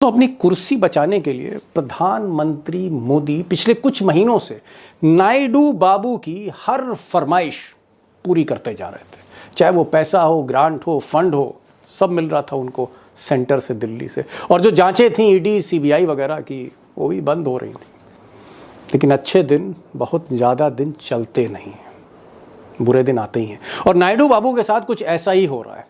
तो अपनी कुर्सी बचाने के लिए प्रधानमंत्री मोदी पिछले कुछ महीनों से नायडू बाबू की हर फरमाइश पूरी करते जा रहे थे। चाहे वो पैसा हो, ग्रांट हो, फंड हो, सब मिल रहा था उनको सेंटर से, दिल्ली से। और जो जांचें थी ईडी सीबीआई वगैरह की, वो भी बंद हो रही थी। लेकिन अच्छे दिन बहुत ज़्यादा दिन चलते नहीं हैं, बुरे दिन आते ही हैं। और नायडू बाबू के साथ कुछ ऐसा ही हो रहा है।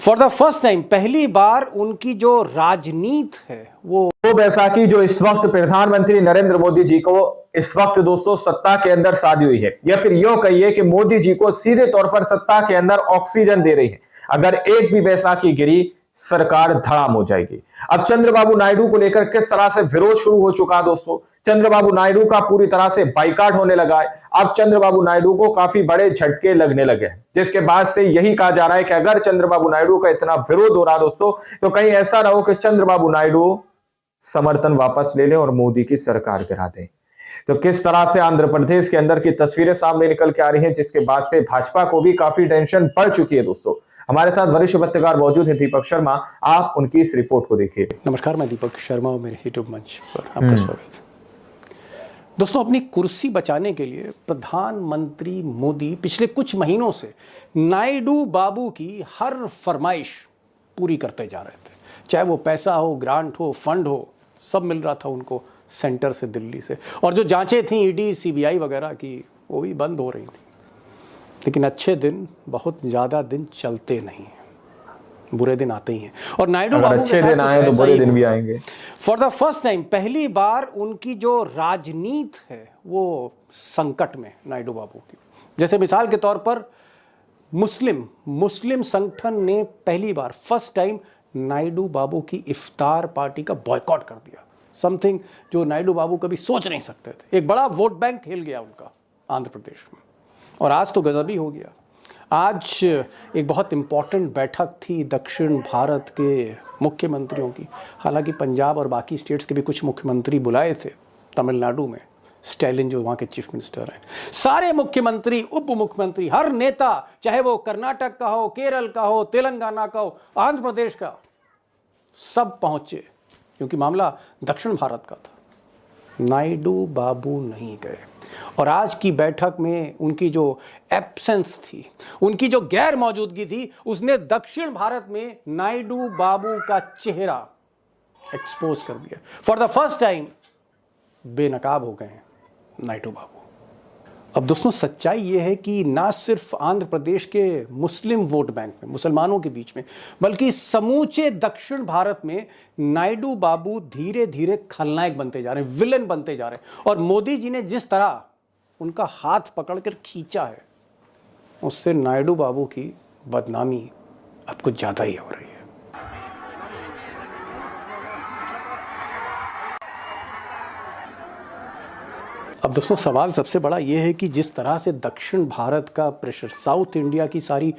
फॉर द फर्स्ट टाइम, पहली बार उनकी जो राजनीति है वो बैसाखी जो इस वक्त प्रधानमंत्री नरेंद्र मोदी जी को इस वक्त दोस्तों सत्ता के अंदर साधी हुई है, या फिर यूं कहिए कि मोदी जी को सीधे तौर पर सत्ता के अंदर ऑक्सीजन दे रही है। अगर एक भी बैसाखी गिरी, सरकार धड़ाम हो जाएगी। अब चंद्रबाबू नायडू को लेकर किस तरह से विरोध शुरू हो चुका है दोस्तों। चंद्रबाबू नायडू का पूरी तरह से बाइकाट होने लगा है। अब चंद्रबाबू नायडू को काफी बड़े झटके लगने लगे हैं, जिसके बाद से यही कहा जा रहा है कि अगर चंद्रबाबू नायडू का इतना विरोध हो रहा है दोस्तों, तो कहीं ऐसा ना हो कि चंद्रबाबू नायडू समर्थन वापस ले लें और मोदी की सरकार गिरा दें। तो किस तरह से आंध्र प्रदेश के अंदर की तस्वीरें सामने निकल के आ रही हैं, जिसके बाद से भाजपा को भी काफी टेंशन बढ़ चुकी है दोस्तों। हमारे साथ वरिष्ठ पत्रकार मौजूद है दीपक शर्मा, आप उनकी इस रिपोर्ट को देखिए। नमस्कार, मैं दीपक शर्मा और मेरे यूट्यूब मंच पर आपका स्वागत है। दोस्तों, अपनी कुर्सी बचाने के लिए प्रधानमंत्री मोदी पिछले कुछ महीनों से नायडू बाबू की हर फरमाइश पूरी करते जा रहे थे। चाहे वो पैसा हो, ग्रांट हो, फंड हो, सब मिल रहा था उनको सेंटर से, दिल्ली से। और जो जांचें थी ईडी सीबीआई वगैरह की, वो भी बंद हो रही थी। लेकिन अच्छे दिन बहुत ज़्यादा दिन चलते नहीं हैं, बुरे दिन आते ही हैं। और नायडू बाबू अच्छे दिन आए तो बुरे दिन भी आएंगे। फॉर द फर्स्ट टाइम, पहली बार उनकी जो राजनीति है वो संकट में, नायडू बाबू की। जैसे मिसाल के तौर पर मुस्लिम संगठन ने पहली बार, फर्स्ट टाइम, नायडू बाबू की इफ्तार पार्टी का बॉयकॉट कर दिया। समथिंग जो नायडू बाबू कभी सोच नहीं सकते थे। एक बड़ा वोट बैंक हिल गया उनका आंध्र प्रदेश में। और आज तो गजब ही हो गया। आज एक बहुत इंपॉर्टेंट बैठक थी दक्षिण भारत के मुख्यमंत्रियों की। हालांकि पंजाब और बाकी स्टेट्स के भी कुछ मुख्यमंत्री बुलाए थे। तमिलनाडु में स्टैलिन जो वहाँ के चीफ मिनिस्टर हैं, सारे मुख्यमंत्री, उप मुख्यमंत्री, हर नेता, चाहे वो कर्नाटक का हो, केरल का हो, तेलंगाना का हो, आंध्र प्रदेश का, सब पहुंचे, क्योंकि मामला दक्षिण भारत का था। नायडू बाबू नहीं गए। और आज की बैठक में उनकी जो एब्सेंस थी, उनकी जो गैर मौजूदगी थी, उसने दक्षिण भारत में नायडू बाबू का चेहरा एक्सपोज कर दिया। फॉर द फर्स्ट टाइम बेनकाब हो गए हैं नायडू बाबू। अब दोस्तों, सच्चाई यह है कि ना सिर्फ आंध्र प्रदेश के मुस्लिम वोट बैंक में, मुसलमानों के बीच में, बल्कि समूचे दक्षिण भारत में नायडू बाबू धीरे धीरे खलनायक बनते जा रहे हैं, विलेन बनते जा रहे हैं। और मोदी जी ने जिस तरह उनका हाथ पकड़कर खींचा है, उससे नायडू बाबू की बदनामी अब कुछ ज़्यादा ही हो रही है। अब दोस्तों, सवाल सबसे बड़ा यह है कि जिस तरह से दक्षिण भारत का प्रेशर, साउथ इंडिया की सारी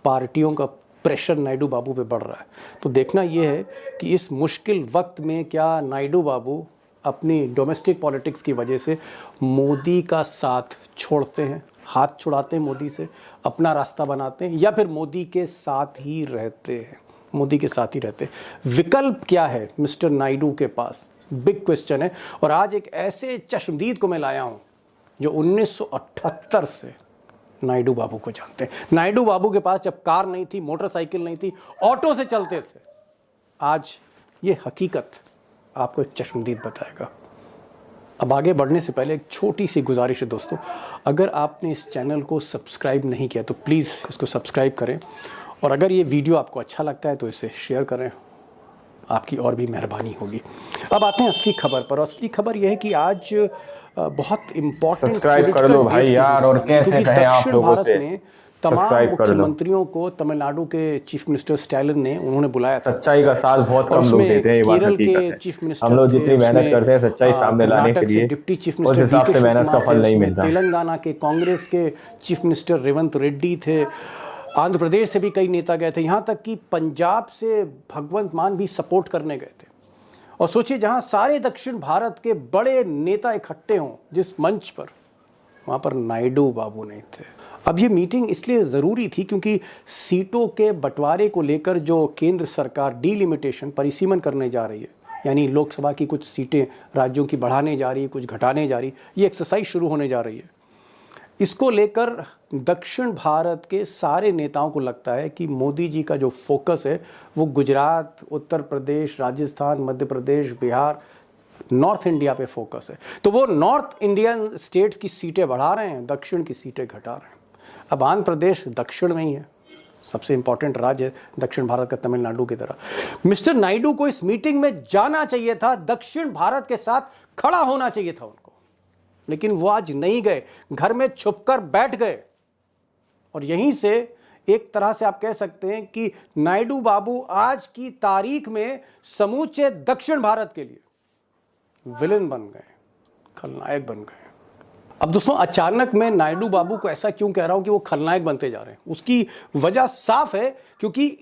पार्टियों का प्रेशर नायडू बाबू पे बढ़ रहा है, तो देखना यह है कि इस मुश्किल वक्त में क्या नायडू बाबू अपनी डोमेस्टिक पॉलिटिक्स की वजह से मोदी का साथ छोड़ते हैं, हाथ छुड़ाते हैं मोदी से, अपना रास्ता बनाते हैं, या फिर मोदी के साथ ही रहते हैं, मोदी के साथ ही रहते हैं। विकल्प क्या है मिस्टर नायडू के पास? बिग क्वेश्चन है। और आज एक ऐसे चश्मदीद को मैं लाया हूं जो 1978 से नायडू बाबू को जानते हैं। नायडू बाबू के पास जब कार नहीं थी, मोटरसाइकिल नहीं थी, ऑटो से चलते थे। आज ये हकीकत आपको एक चश्मदीद बताएगा। अब आगे बढ़ने से पहले एक छोटी सी गुजारिश है दोस्तों, अगर आपने इस चैनल को सब्सक्राइब नहीं किया तो प्लीज़ इसको सब्सक्राइब करें। और अगर ये वीडियो आपको अच्छा लगता है तो इसे शेयर करें, आपकी और भी मेहरबानी होगी। अब आते हैं असली खबर पर। असली खबर यह है कि आज बहुत इम्पोर्टेंट, सब्सक्राइब कर लो भाई यार, और कैसे कहें आप लोगों से तमाम मुख्यमंत्रियों को तमिलनाडु के चीफ मिनिस्टर स्टैलिन ने, उन्होंने बुलाया। सच्चाई का साथ बहुत कम लोग देते हैं, ये बात हकीकत है। चीफ मिनिस्टर, हम लोग जितनी मेहनत करते हैं सच्चाई सामने लाने के लिए, डिप्टी चीफ उस हिसाब से मेहनत का फल नहीं मिलता। तेलंगाना के कांग्रेस के चीफ मिनिस्टर रेवंत रेड्डी थे। आंध्र प्रदेश से भी कई नेता गए थे। यहाँ तक कि पंजाब से भगवंत मान भी सपोर्ट करने गए थे। और सोचिए, जहाँ सारे दक्षिण भारत के बड़े नेता इकट्ठे हों जिस मंच पर, वहाँ पर नायडू बाबू नहीं थे। अब ये मीटिंग इसलिए ज़रूरी थी क्योंकि सीटों के बंटवारे को लेकर जो केंद्र सरकार डीलिमिटेशन, परिसीमन करने जा रही है, यानी लोकसभा की कुछ सीटें राज्यों की बढ़ाने जा रही, कुछ घटाने जा रही, ये एक्सरसाइज शुरू होने जा रही है। इसको लेकर दक्षिण भारत के सारे नेताओं को लगता है कि मोदी जी का जो फोकस है वो गुजरात, उत्तर प्रदेश, राजस्थान, मध्य प्रदेश, बिहार, नॉर्थ इंडिया पे फोकस है। तो वो नॉर्थ इंडियन स्टेट्स की सीटें बढ़ा रहे हैं, दक्षिण की सीटें घटा रहे हैं। अब आंध्र प्रदेश दक्षिण में ही है, सबसे इंपॉर्टेंट राज्य है दक्षिण भारत का, तमिलनाडु की तरह। मिस्टर नायडू को इस मीटिंग में जाना चाहिए था, दक्षिण भारत के साथ खड़ा होना चाहिए था उनको, लेकिन वो आज नहीं गए, घर में छुपकर बैठ गए। और यहीं से एक तरह से आप कह सकते हैं कि नायडू बाबू आज की तारीख में समूचे दक्षिण भारत के लिए विलेन बन गए, खलनायक बन गए। अब दोस्तों, अचानक मैं नायडू बाबू को ऐसा क्यों कह रहा हूं कि वो खलनायक बनते जा रहे हैं? उसकी वजह साफ है, क्योंकि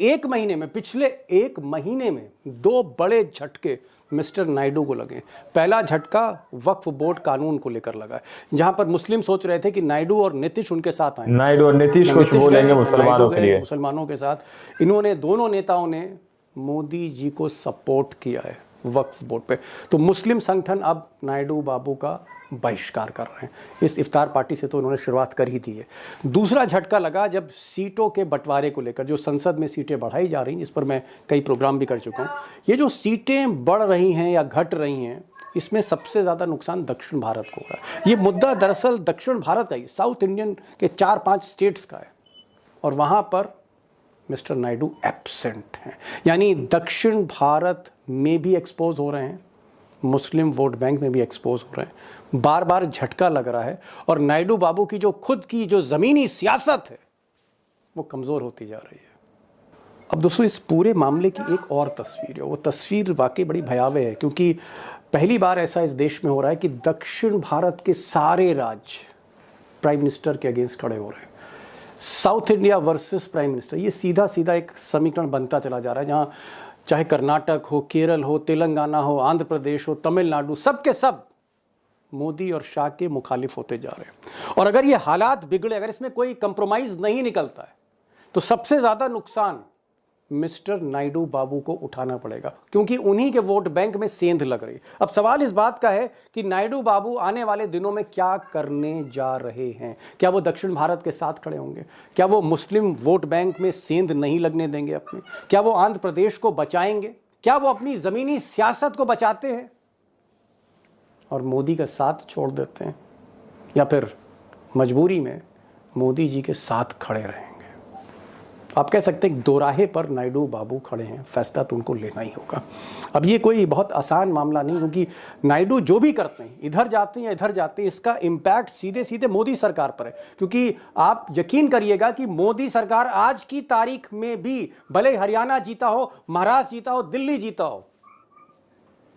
पिछले एक महीने में 2 बड़े झटके मिस्टर नायडू को लगे। पहला झटका वक्फ बोर्ड कानून को लेकर लगा है, जहां पर मुस्लिम सोच रहे थे कि नायडू और नीतीश उनके साथ आए। नायडू और नीतीश कुछ बोलेंगे मुसलमानों के लिए, मुसलमानों के साथ। इन्होंने, दोनों नेताओं ने मोदी जी को सपोर्ट किया है वक्फ बोर्ड पे। तो मुस्लिम संगठन अब नायडू बाबू का बहिष्कार कर रहे हैं। इस इफ्तार पार्टी से तो उन्होंने शुरुआत कर ही दी है। दूसरा झटका लगा जब सीटों के बंटवारे को लेकर, जो संसद में सीटें बढ़ाई जा रही हैं, जिस पर मैं कई प्रोग्राम भी कर चुका हूँ। ये जो सीटें बढ़ रही हैं या घट रही हैं, इसमें सबसे ज़्यादा नुकसान दक्षिण भारत को हो रहा है। ये मुद्दा दरअसल दक्षिण भारत का ही, साउथ इंडियन के 4-5 स्टेट्स का है, और वहाँ पर मिस्टर नायडू एब्सेंट हैं। यानी दक्षिण भारत में भी एक्सपोज हो रहे हैं, मुस्लिम वोट बैंक में भी एक्सपोज हो रहे हैं, बार बार झटका लग रहा है। और नायडू बाबू की जो खुद की जो ज़मीनी सियासत है वो कमज़ोर होती जा रही है। अब दोस्तों, इस पूरे मामले की एक और तस्वीर है, वो तस्वीर वाकई बड़ी भयावह है, क्योंकि पहली बार ऐसा इस देश में हो रहा है कि दक्षिण भारत के सारे राज्य प्राइम मिनिस्टर के अगेंस्ट खड़े हो रहे हैं। South India versus prime minister, ये सीधा सीधा एक समीकरण बनता चला जा रहा है, जहाँ चाहे कर्नाटक हो, केरल हो, तेलंगाना हो, आंध्र प्रदेश हो, तमिलनाडु, सब के सब मोदी और शाह के मुखालिफ होते जा रहे हैं। और अगर ये हालात बिगड़े, अगर इसमें कोई कंप्रोमाइज नहीं निकलता है, तो सबसे ज़्यादा नुकसान मिस्टर नायडू बाबू को उठाना पड़ेगा, क्योंकि उन्हीं के वोट बैंक में सेंध लग रही। अब सवाल इस बात का है कि नायडू बाबू आने वाले दिनों में क्या करने जा रहे हैं। क्या वो दक्षिण भारत के साथ खड़े होंगे? क्या वो मुस्लिम वोट बैंक में सेंध नहीं लगने देंगे अपने? क्या वो आंध्र प्रदेश को बचाएंगे? क्या वो अपनी ज़मीनी सियासत को बचाते हैं और मोदी का साथ छोड़ देते हैं, या फिर मजबूरी में मोदी जी के साथ खड़े रहेंगे? आप कह सकते हैं दोराहे पर नायडू बाबू खड़े हैं, फैसला तो उनको लेना ही होगा। अब ये कोई बहुत आसान मामला नहीं, क्योंकि नायडू जो भी करते हैं, इधर जाते हैं या इधर जाते हैं, इसका इम्पैक्ट सीधे सीधे मोदी सरकार पर है। क्योंकि आप यकीन करिएगा कि मोदी सरकार आज की तारीख में भी, भले हरियाणा जीता हो, महाराष्ट्र जीता हो, दिल्ली जीता हो,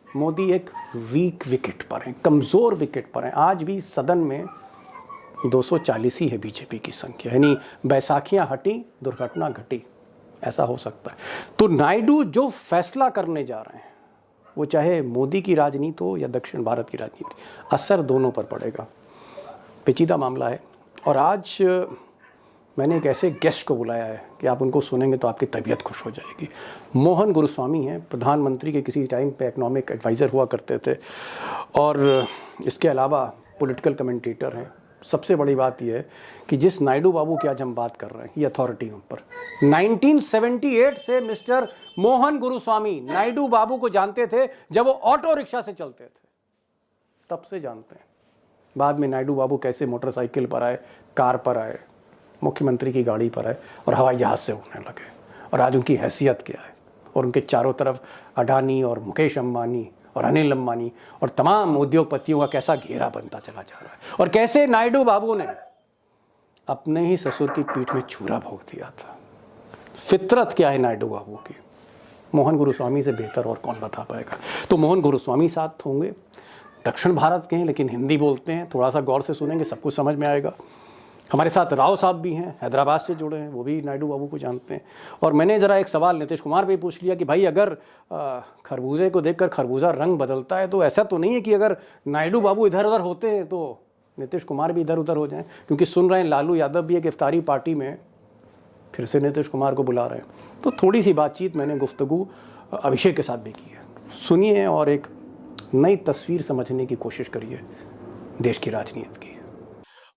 मोदी एक वीक विकेट पर हैं, कमज़ोर विकेट पर हैं। आज भी सदन में 240 ही है बीजेपी की संख्या, यानी बैसाखियां हटी, दुर्घटना घटी, ऐसा हो सकता है। तो नायडू जो फैसला करने जा रहे हैं, वो चाहे मोदी की राजनीति हो या दक्षिण भारत की राजनीति, असर दोनों पर पड़ेगा। पेचीदा मामला है। और आज मैंने एक ऐसे गेस्ट को बुलाया है कि आप उनको सुनेंगे तो आपकी तबीयत खुश हो जाएगी। मोहन गुरुस्वामी हैं, प्रधानमंत्री के किसी टाइम पे इकोनॉमिक एडवाइज़र हुआ करते थे, और इसके अलावा पॉलिटिकल कमेंटेटर हैं। सबसे बड़ी बात यह है कि जिस नायडू बाबू की आज हम बात कर रहे हैं, ये अथॉरिटी पर 1978 से मिस्टर मोहन गुरुस्वामी नायडू बाबू को जानते थे, जब वो ऑटो रिक्शा से चलते थे, तब से जानते हैं। बाद में नायडू बाबू कैसे मोटरसाइकिल पर आए, कार पर आए, मुख्यमंत्री की गाड़ी पर आए और हवाई जहाज़ से उड़ने लगे, और आज उनकी हैसियत क्या है। और उनके चारों तरफ अडानी और मुकेश अंबानी और अनिल अंबानी और तमाम उद्योगपतियों का कैसा घेरा बनता चला जा रहा है, और कैसे नायडू बाबू ने अपने ही ससुर की पीठ में छुरा भोंक दिया था। फितरत क्या है नायडू बाबू की, मोहन गुरुस्वामी से बेहतर और कौन बता पाएगा। तो मोहन गुरुस्वामी साथ होंगे, दक्षिण भारत के हैं लेकिन हिंदी बोलते हैं, थोड़ा सा गौर से सुनेंगे सब कुछ समझ में आएगा। हमारे साथ राव साहब भी हैं, हैदराबाद से जुड़े हैं, वो भी नायडू बाबू को जानते हैं। और मैंने ज़रा एक सवाल नीतीश कुमार पे पूछ लिया कि भाई, अगर खरबूजे को देखकर खरबूजा रंग बदलता है, तो ऐसा तो नहीं है कि अगर नायडू बाबू इधर उधर होते हैं तो नीतीश कुमार भी इधर उधर हो जाएं? क्योंकि सुन रहे हैं लालू यादव भी एक इफ्तारी पार्टी में फिर से नीतीश कुमार को बुला रहे हैं। तो थोड़ी सी बातचीत मैंने गुफ्तगू अभिषेक के साथ भी की है, सुनिए और एक नई तस्वीर समझने की कोशिश करिए देश की राजनीति की।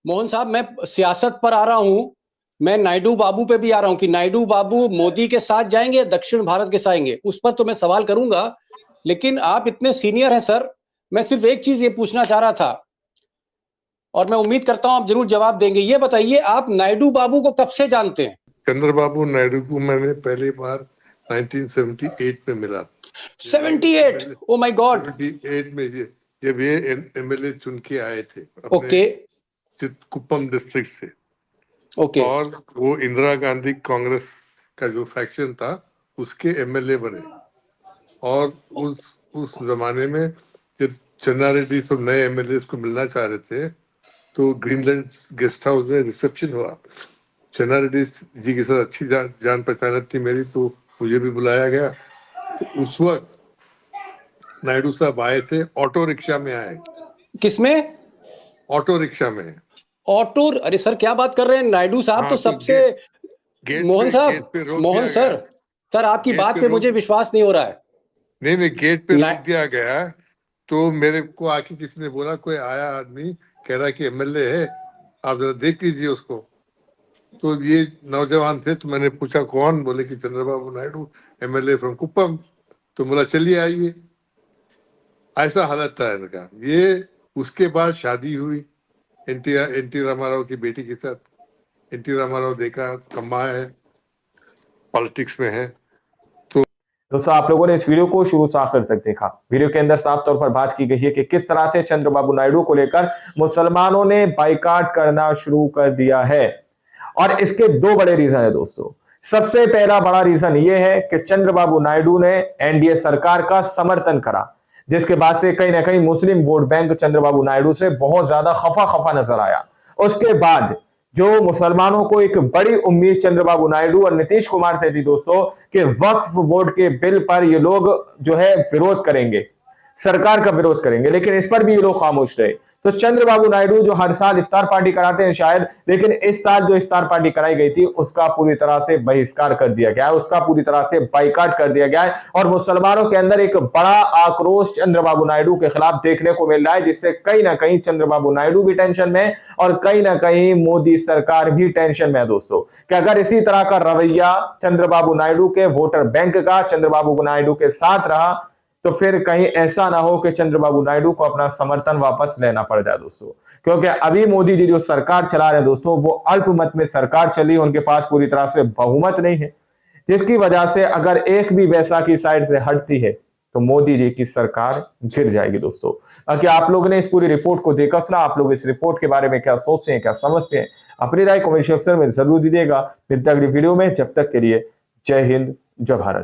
मोहन साहब, मैं सियासत पर आ रहा हूं, मैं नायडू बाबू पे भी आ रहा हूं कि नायडू बाबू मोदी के साथ जाएंगे या दक्षिण भारत के साथ आएंगे, उस पर तो मैं सवाल करूंगा, लेकिन आप इतने सीनियर हैं सर, मैं सिर्फ एक चीज ये पूछना चाह रहा था और मैं उम्मीद करता हूं आप जरूर जवाब देंगे। ये बताइए, आप नायडू बाबू को कब से जानते हैं? चंद्रबाबु नायडू को मैंने पहली बार 1978 में मिला। 78? Oh my God. 78 में जब ये एमएलए चुन के आए थे ओके, कुप्पम डिस्ट्रिक्ट से। ओके, और वो इंदिरा गांधी कांग्रेस का जो फैक्शन था उसके एमएलए बने। और उस जमाने में जब चन्ना रेड्डी सब नए एमएलए को मिलना चाह रहे थे तो ग्रीनलैंड गेस्ट हाउस में रिसेप्शन हुआ। चन्ना रेड्डी जी के साथ अच्छी जान पहचान थी मेरी, तो मुझे भी बुलाया गया। तो उस वक्त नायडू साहब आए थे, ऑटो रिक्शा में आए। किसमें? ऑटो रिक्शा में। ऑटो? अरे सर क्या बात कर रहे हैं, नायडू साहब तो सबसे मोहन साहब, मोहन सर आपकी बात पे मुझे विश्वास नहीं हो रहा है। नहीं, गेट पे रोक दिया गया। तो मेरे को आके किसी ने बोला कोई आया आदमी कह रहा कि एमएलए है, आप जरा देख लीजिए उसको। तो ये नौजवान थे, तो मैंने पूछा कौन? बोले कि चंद्रबाबू नायडू, एमएलए फ्रॉम कुप्पम। तो बोला चलिए आइए। ऐसा हालत था इनका। ये उसके बाद शादी हुई एनटी रामाराव की बेटी के साथ। एनटी रामाराव देखा कम्मा है, पॉलिटिक्स में है। दोस्तों, आप लोगों ने इस वीडियो को शुरू से आखिर तक देखा। वीडियो के अंदर साफ तौर पर बात की गई है कि किस तरह से चंद्रबाबू नायडू को लेकर मुसलमानों ने बाइकाट करना शुरू कर दिया है। और इसके दो बड़े रीजन है दोस्तों। सबसे पहला बड़ा रीजन यह है कि चंद्रबाबू नायडू ने एनडीए सरकार का समर्थन करा, जिसके बाद से कहीं ना कहीं मुस्लिम वोट बैंक चंद्रबाबू नायडू से बहुत ज्यादा खफा नजर आया। उसके बाद जो मुसलमानों को एक बड़ी उम्मीद चंद्रबाबू नायडू और नीतीश कुमार से थी दोस्तों कि वक्फ बोर्ड के बिल पर ये लोग जो है विरोध करेंगे, सरकार का विरोध करेंगे, लेकिन इस पर भी ये लोग खामोश रहे। तो चंद्रबाबू नायडू जो हर साल इफ्तार पार्टी कराते हैं शायद, लेकिन इस साल जो इफ्तार पार्टी कराई गई थी उसका पूरी तरह से बहिष्कार कर दिया गया है, उसका पूरी तरह से बाइकाट कर दिया गया है। और मुसलमानों के अंदर एक बड़ा आक्रोश चंद्रबाबू नायडू के खिलाफ देखने को मिल रहा है, जिससे कहीं ना कहीं चंद्रबाबू नायडू भी टेंशन में और कहीं ना कहीं मोदी सरकार भी टेंशन में है दोस्तों, कि अगर इसी तरह का रवैया चंद्रबाबू नायडू के वोटर बैंक का चंद्रबाबू नायडू के साथ रहा तो फिर कहीं ऐसा ना हो कि चंद्रबाबू नायडू को अपना समर्थन वापस लेना पड़ जाए दोस्तों। क्योंकि अभी मोदी जी जो सरकार चला रहे हैं दोस्तों, वो अल्पमत में सरकार चली, उनके पास पूरी तरह से बहुमत नहीं है, जिसकी वजह से अगर एक भी बैसाखी साइड से हटती है तो मोदी जी की सरकार गिर जाएगी दोस्तों। बाकी आप लोगों ने इस पूरी रिपोर्ट को देखा सुना, आप लोग इस रिपोर्ट के बारे में क्या सोचते हैं, क्या समझते हैं, अपनी राय कमेंट सेक्शन में जरूर दीजिएगा। मिलते हैं अगली वीडियो में, जब तक के लिए जय हिंद, जय भारत।